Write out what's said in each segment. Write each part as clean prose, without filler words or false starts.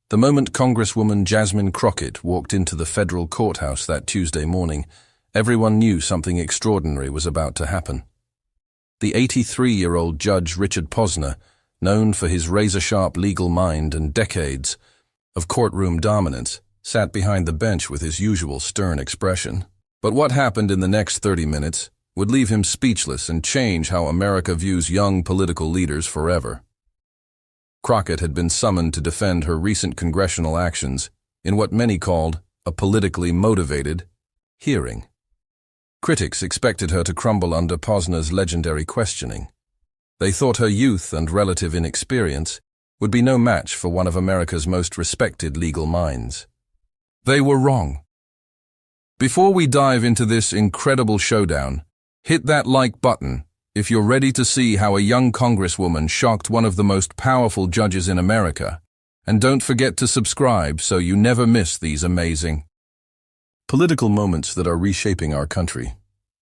The moment Congresswoman Jasmine Crockett walked into the federal courthouse that Tuesday morning, everyone knew something extraordinary was about to happen. The 83-year-old Judge Richard Posner, known for his razor-sharp legal mind and decades of courtroom dominance, sat behind the bench with his usual stern expression. But what happened in the next 30 minutes would leave him speechless and change how America views young political leaders forever. Crockett had been summoned to defend her recent congressional actions in what many called a politically motivated hearing. Critics expected her to crumble under Posner's legendary questioning. They thought her youth and relative inexperience would be no match for one of America's most respected legal minds. They were wrong. Before we dive into this incredible showdown, hit that like button if you're ready to see how a young congresswoman shocked one of the most powerful judges in America, and don't forget to subscribe so you never miss these amazing political moments that are reshaping our country.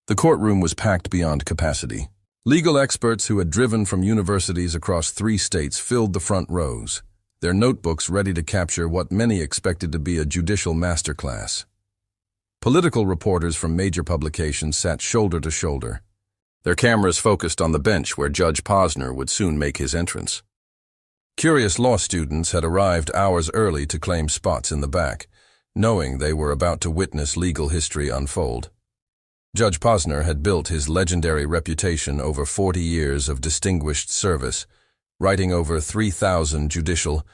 The courtroom was packed beyond capacity. Legal experts who had driven from universities across 3 states filled the front rows, their notebooks ready to capture what many expected to be a judicial masterclass. Political reporters from major publications sat shoulder to shoulder, their cameras focused on the bench where Judge Posner would soon make his entrance. Curious law students had arrived hours early to claim spots in the back, knowing they were about to witness legal history unfold. Judge Posner had built his legendary reputation over 40 years of distinguished service, writing over 3,000 judicial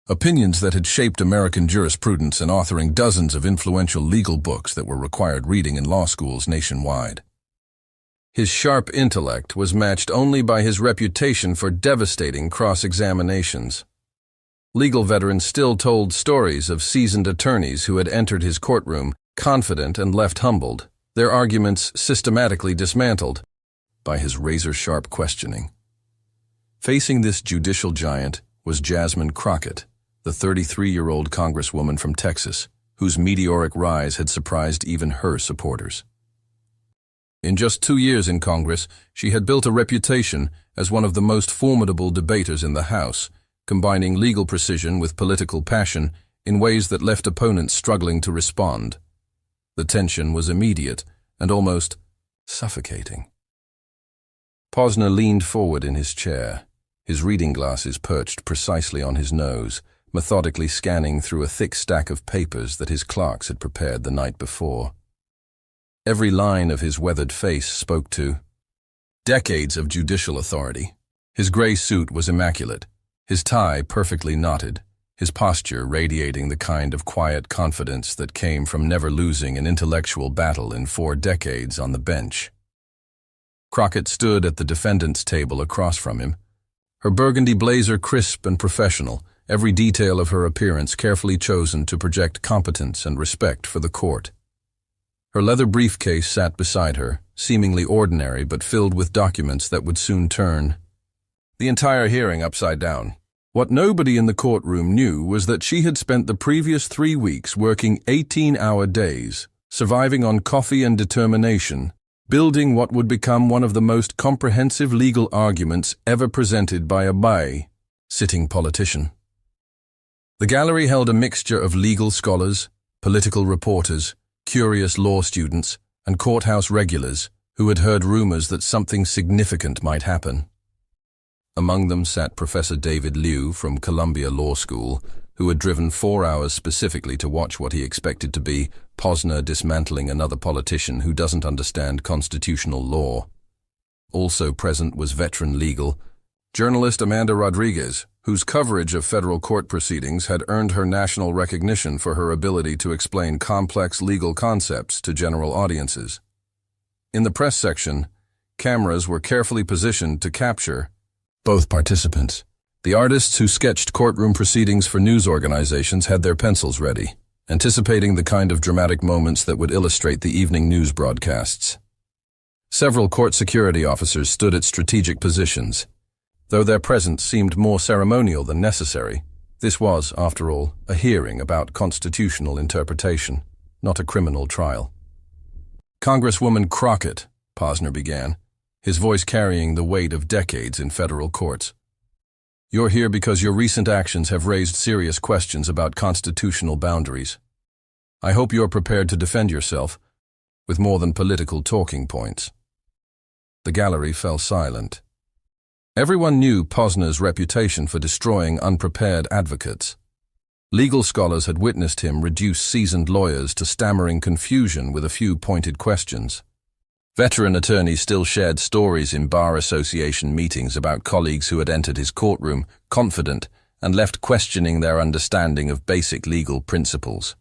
opinions that had shaped American jurisprudence and authoring dozens of influential legal books that were required reading in law schools nationwide. His sharp intellect was matched only by his reputation for devastating cross-examinations. Legal veterans still told stories of seasoned attorneys who had entered his courtroom confident and left humbled, their arguments systematically dismantled by his razor-sharp questioning. Facing this judicial giant was Jasmine Crockett, the 33-year-old congresswoman from Texas, whose meteoric rise had surprised even her supporters. In just 2 years in Congress, she had built a reputation as one of the most formidable debaters in the House, combining legal precision with political passion in ways that left opponents struggling to respond. The tension was immediate and almost suffocating. Posner leaned forward in his chair, his reading glasses perched precisely on his nose, methodically scanning through a thick stack of papers that his clerks had prepared the night before. Every line of his weathered face spoke to decades of judicial authority. His gray suit was immaculate, his tie perfectly knotted, his posture radiating the kind of quiet confidence that came from never losing an intellectual battle in 4 decades on the bench. Crockett stood at the defendant's table across from him, her burgundy blazer crisp and professional, every detail of her appearance carefully chosen to project competence and respect for the court. Her leather briefcase sat beside her, seemingly ordinary but filled with documents that would soon turn the entire hearing upside down. What nobody in the courtroom knew was that she had spent the previous 3 weeks working 18-hour days, surviving on coffee and determination, building what would become one of the most comprehensive legal arguments ever presented by a sitting politician. The gallery held a mixture of legal scholars, political reporters, curious law students, and courthouse regulars who had heard rumors that something significant might happen. Among them sat Professor David Liu from Columbia Law School, who had driven 4 hours specifically to watch what he expected to be Posner dismantling another politician who doesn't understand constitutional law. Also present was veteran legal journalist Amanda Rodriguez, whose coverage of federal court proceedings had earned her national recognition for her ability to explain complex legal concepts to general audiences. In the press section, cameras were carefully positioned to capture both participants. The artists who sketched courtroom proceedings for news organizations had their pencils ready, anticipating the kind of dramatic moments that would illustrate the evening news broadcasts. Several court security officers stood at strategic positions. Though their presence seemed more ceremonial than necessary, this was, after all, a hearing about constitutional interpretation, not a criminal trial. Congresswoman Crockett, Posner began, his voice carrying the weight of decades in federal courts. You're here because your recent actions have raised serious questions about constitutional boundaries. I hope you're prepared to defend yourself, with more than political talking points." The gallery fell silent. Everyone knew Posner's reputation for destroying unprepared advocates. Legal scholars had witnessed him reduce seasoned lawyers to stammering confusion with a few pointed questions. Veteran attorneys still shared stories in bar association meetings about colleagues who had entered his courtroom confident and left questioning their understanding of basic legal principles.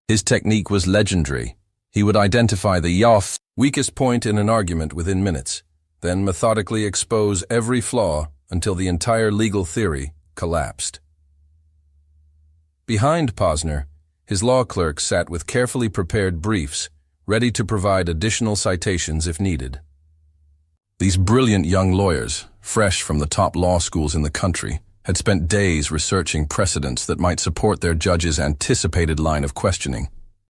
His technique was legendary. He would identify the weakest point in an argument within minutes, then methodically expose every flaw until the entire legal theory collapsed. Behind Posner, his law clerk sat with carefully prepared briefs, ready to provide additional citations if needed. These brilliant young lawyers, fresh from the top law schools in the country, had spent days researching precedents that might support their judge's anticipated line of questioning.